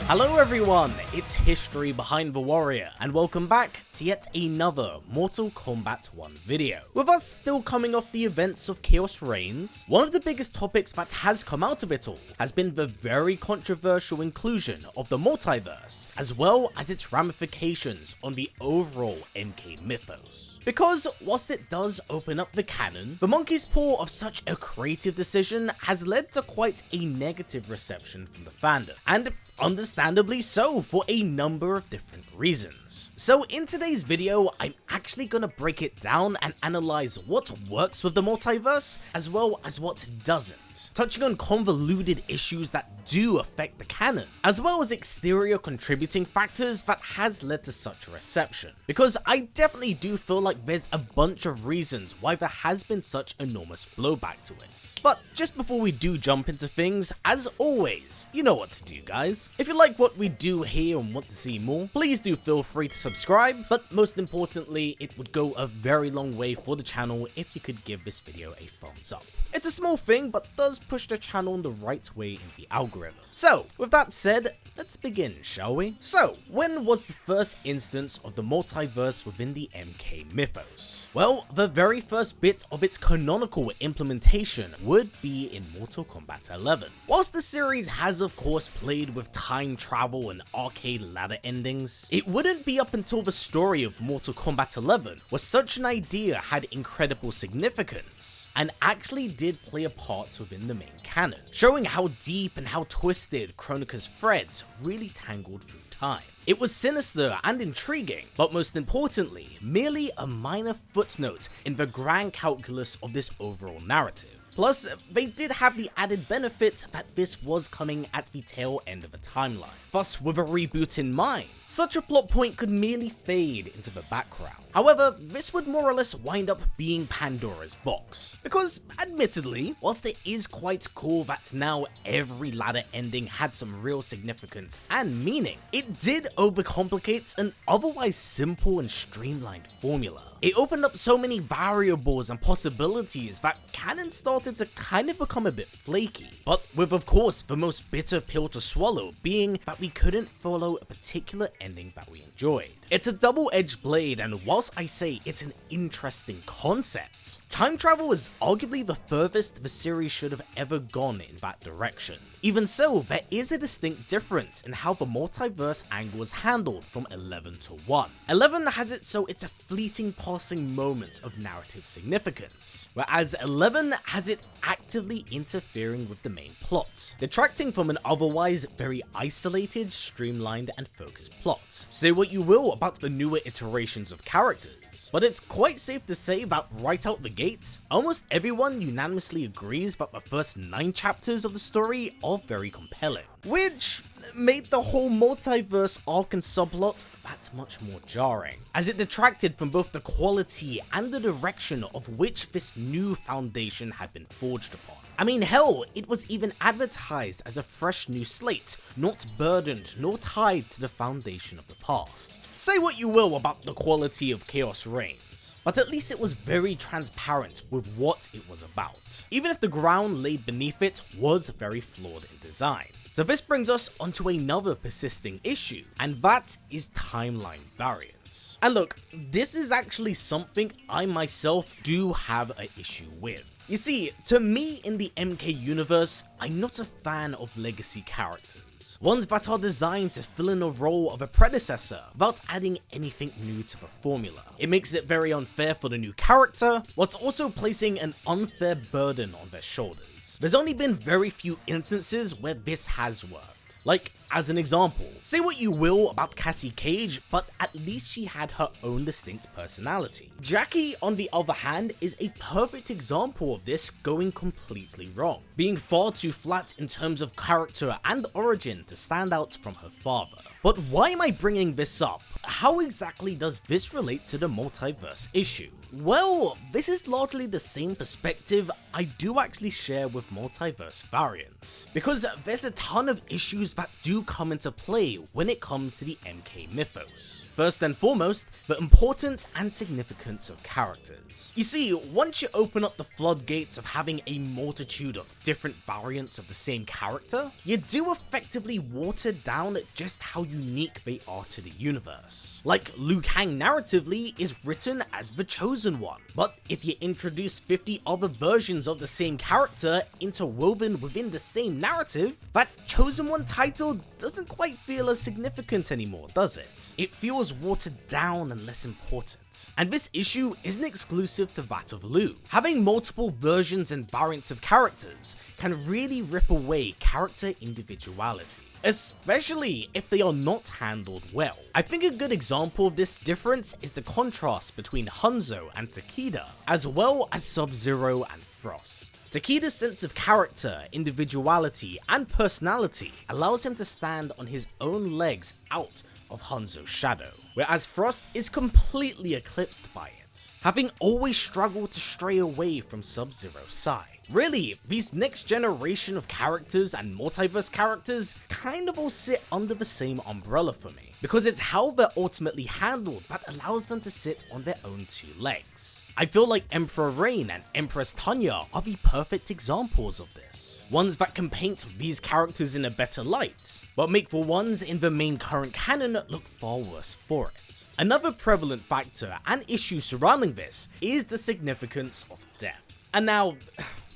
Hello everyone, it's History Behind the Warrior, and welcome back to yet another Mortal Kombat 1 video. With us still coming off the events of Chaos Reigns, one of the biggest topics that has come out of it all has been the very controversial inclusion of the Multiverse, as well as its ramifications on the overall MK mythos. Because whilst it does open up the canon, the monkey's paw of such a creative decision has led to quite a negative reception from the fandom, and understandably so for a number of different reasons. So in today's video, I'm actually gonna break it down and analyze what works with the multiverse as well as what doesn't, touching on convoluted issues that do affect the canon, as well as exterior contributing factors that has led to such a reception. Because I definitely do feel like there's a bunch of reasons why there has been such enormous blowback to it. But just before we do jump into things, as always, you know what to do, guys. If you like what we do here and want to see more, please do feel free to subscribe, but most importantly, it would go a very long way for the channel if you could give this video a thumbs up. It's a small thing, but does push the channel in the right way in the algorithm. So, with that said, let's begin, shall we? So, when was the first instance of the multiverse within the MK mythos? Well, the very first bit of its canonical implementation would be in Mortal Kombat 11. Whilst the series has of course played with time travel and arcade ladder endings, it wouldn't be up until the story of Mortal Kombat 11 where such an idea had incredible significance and actually did play a part within the main canon, showing how deep and how twisted Kronika's threads really tangled through time. It was sinister and intriguing, but most importantly, merely a minor footnote in the grand calculus of this overall narrative. Plus, they did have the added benefit that this was coming at the tail end of a timeline. Thus, with a reboot in mind, such a plot point could merely fade into the background. However, this would more or less wind up being Pandora's box. Because, admittedly, whilst it is quite cool that now every ladder ending had some real significance and meaning, it did overcomplicate an otherwise simple and streamlined formula. It opened up so many variables and possibilities that canon started to kind of become a bit flaky. But with of course the most bitter pill to swallow being that we couldn't follow a particular ending that we enjoyed. It's a double-edged blade, and whilst I say it's an interesting concept, time travel is arguably the furthest the series should have ever gone in that direction. Even so, there is a distinct difference in how the multiverse angle is handled from 11 to 1. 11 has it so it's a fleeting passing moment of narrative significance, whereas 11 has it actively interfering with the main plot, detracting from an otherwise very isolated, streamlined and focused plot. Say what you will about the newer iterations of characters, but it's quite safe to say that right out the gate, almost everyone unanimously agrees that the first 9 chapters of the story are very compelling, which made the whole multiverse arc and subplot that much more jarring, as it detracted from both the quality and the direction of which this new foundation had been forged upon. I mean, hell, it was even advertised as a fresh new slate, not burdened nor tied to the foundation of the past. Say what you will about the quality of Chaos Reigns, but at least it was very transparent with what it was about, even if the ground laid beneath it was very flawed in design. So this brings us onto another persisting issue, and that is timeline variance. And look, this is actually something I myself do have an issue with. You see, to me in the MK universe, I'm not a fan of legacy characters, ones that are designed to fill in a role of a predecessor without adding anything new to the formula. It makes it very unfair for the new character, whilst also placing an unfair burden on their shoulders. There's only been very few instances where this has worked. Like, as an example, say what you will about Cassie Cage, but at least she had her own distinct personality. Jackie, on the other hand, is a perfect example of this going completely wrong, being far too flat in terms of character and origin to stand out from her father. But why am I bringing this up? How exactly does this relate to the multiverse issue? Well, this is largely the same perspective I do actually share with Multiverse Variance, because there's a ton of issues that do come into play when it comes to the MK mythos. First and foremost, the importance and significance of characters. You see, once you open up the floodgates of having a multitude of different variants of the same character, you do effectively water down just how unique they are to the universe. Like, Liu Kang narratively is written as the Chosen One, but if you introduce 50 other versions of the same character interwoven within the same narrative, that Chosen One title doesn't quite feel as significant anymore, does it? It feels watered down and less important. And this issue isn't exclusive to that of Liu. Having multiple versions and variants of characters can really rip away character individuality, especially if they are not handled well. I think a good example of this difference is the contrast between Hanzo and Takeda, as well as Sub-Zero and Frost. Takeda's sense of character, individuality, and personality allows him to stand on his own legs out of Hanzo's shadow, whereas Frost is completely eclipsed by it, having always struggled to stray away from Sub-Zero's side. Really, these next generation of characters and multiverse characters kind of all sit under the same umbrella for me, because it's how they're ultimately handled that allows them to sit on their own two legs. I feel like Emperor Rain and Empress Tanya are the perfect examples of this. Ones that can paint these characters in a better light, but make the ones in the main current canon look far worse for it. Another prevalent factor and issue surrounding this is the significance of death. And now,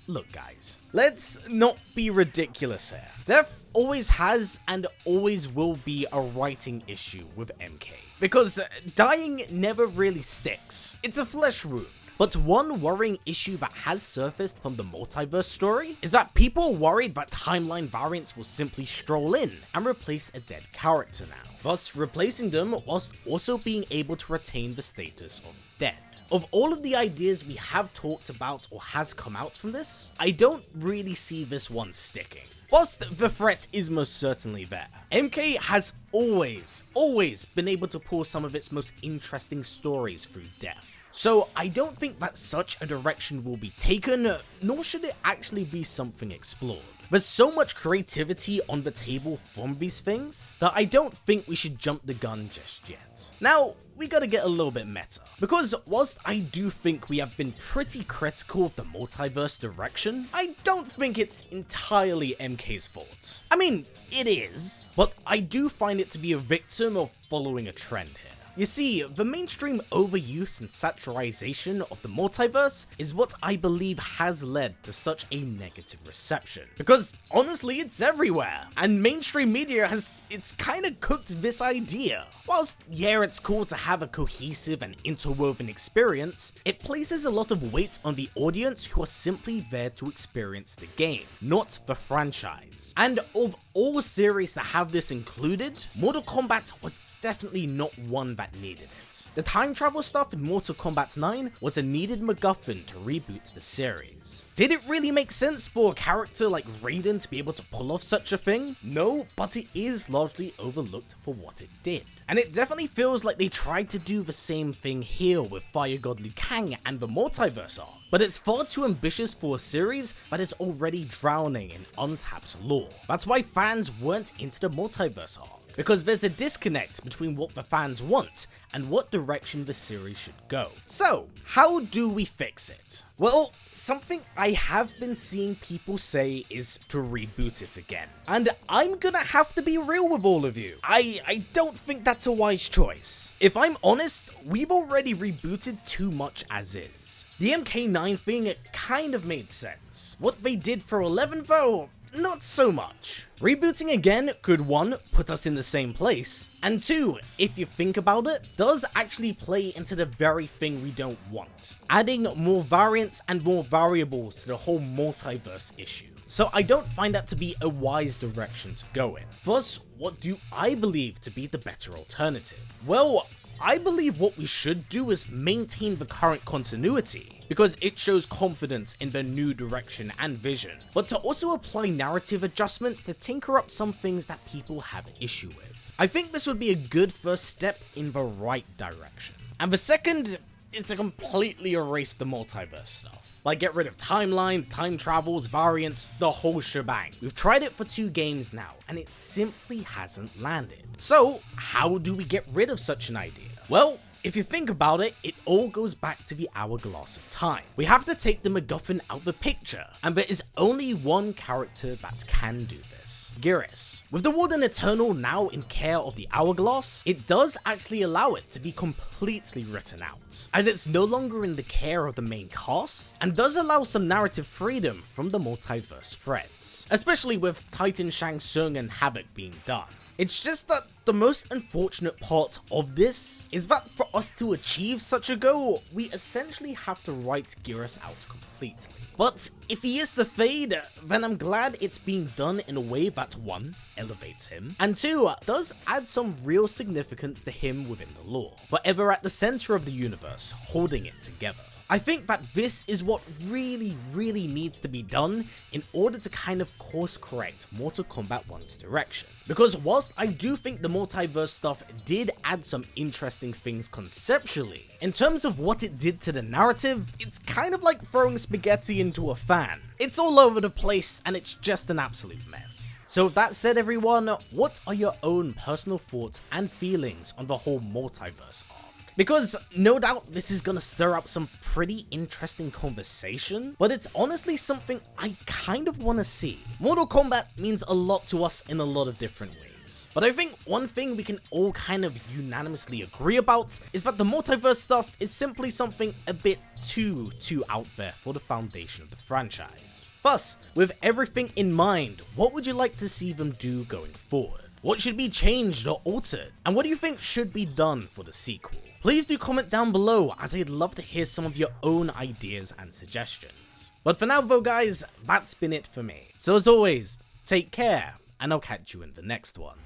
look guys, let's not be ridiculous here. Death always has and always will be a writing issue with MK, because dying never really sticks. It's a flesh wound. But one worrying issue that has surfaced from the multiverse story is that people are worried that timeline variants will simply stroll in and replace a dead character now, thus replacing them whilst also being able to retain the status of dead. Of all of the ideas we have talked about or has come out from this, I don't really see this one sticking. Whilst the threat is most certainly there, MK has always been able to pull some of its most interesting stories through death. So I don't think that such a direction will be taken, nor should it actually be something explored. There's so much creativity on the table from these things that I don't think we should jump the gun just yet. Now, we gotta get a little bit meta, because whilst I do think we have been pretty critical of the multiverse direction, I don't think it's entirely MK's fault. I mean, it is, but I do find it to be a victim of following a trend here. You see, the mainstream overuse and saturation of the multiverse is what I believe has led to such a negative reception. Because honestly, it's everywhere, and mainstream media it's kinda cooked this idea. Whilst, yeah, it's cool to have a cohesive and interwoven experience, it places a lot of weight on the audience who are simply there to experience the game, not the franchise. And of all series that have this included, Mortal Kombat was definitely not one that needed it. The time travel stuff in Mortal Kombat 9 was a needed MacGuffin to reboot the series. Did it really make sense for a character like Raiden to be able to pull off such a thing? No, but it is largely overlooked for what it did. And it definitely feels like they tried to do the same thing here with Fire God Liu Kang and the Multiverse arc, but it's far too ambitious for a series that is already drowning in untapped lore. That's why fans weren't into the Multiverse arc, because there's a disconnect between what the fans want and what direction the series should go. So, how do we fix it? Well, something I have been seeing people say is to reboot it again. And I'm gonna have to be real with all of you. I don't think that's a wise choice. If I'm honest, we've already rebooted too much as is. The MK9 thing kind of made sense. What they did for 11 though, not so much. Rebooting again could 1, put us in the same place, and 2, if you think about it, does actually play into the very thing we don't want, adding more variants and more variables to the whole multiverse issue. So I don't find that to be a wise direction to go in. Thus, what do I believe to be the better alternative? Well, I believe what we should do is maintain the current continuity, because it shows confidence in the new direction and vision, but to also apply narrative adjustments to tinker up some things that people have an issue with. I think this would be a good first step in the right direction. And the second, is to completely erase the multiverse stuff. Like, get rid of timelines, time travels, variants, the whole shebang. We've tried it for 2 games now, and it simply hasn't landed. So, how do we get rid of such an idea? Well, if you think about it, it all goes back to the hourglass of time. We have to take the MacGuffin out of the picture, and there is only one character that can do this: Geras. With the Warden Eternal now in care of the hourglass, it does actually allow it to be completely written out, as it's no longer in the care of the main cast, and does allow some narrative freedom from the multiverse threads, especially with Titan Shang Tsung and Havoc being done. It's just that the most unfortunate part of this is that for us to achieve such a goal, we essentially have to write Geras out completely. But if he is the Fade, then I'm glad it's being done in a way that 1, elevates him, and 2, does add some real significance to him within the lore, but ever at the center of the universe, holding it together. I think that this is what really needs to be done in order to kind of course correct Mortal Kombat 1's direction. Because whilst I do think the multiverse stuff did add some interesting things conceptually, in terms of what it did to the narrative, it's kind of like throwing spaghetti into a fan. It's all over the place and it's just an absolute mess. So with that said, everyone, what are your own personal thoughts and feelings on the whole multiverse arc? Because no doubt this is gonna stir up some pretty interesting conversation, but it's honestly something I kind of wanna see. Mortal Kombat means a lot to us in a lot of different ways, but I think one thing we can all kind of unanimously agree about is that the multiverse stuff is simply something a bit too out there for the foundation of the franchise. Thus, with everything in mind, what would you like to see them do going forward? What should be changed or altered? And what do you think should be done for the sequel? Please do comment down below, as I'd love to hear some of your own ideas and suggestions. But for now though guys, that's been it for me. So as always, take care, and I'll catch you in the next one.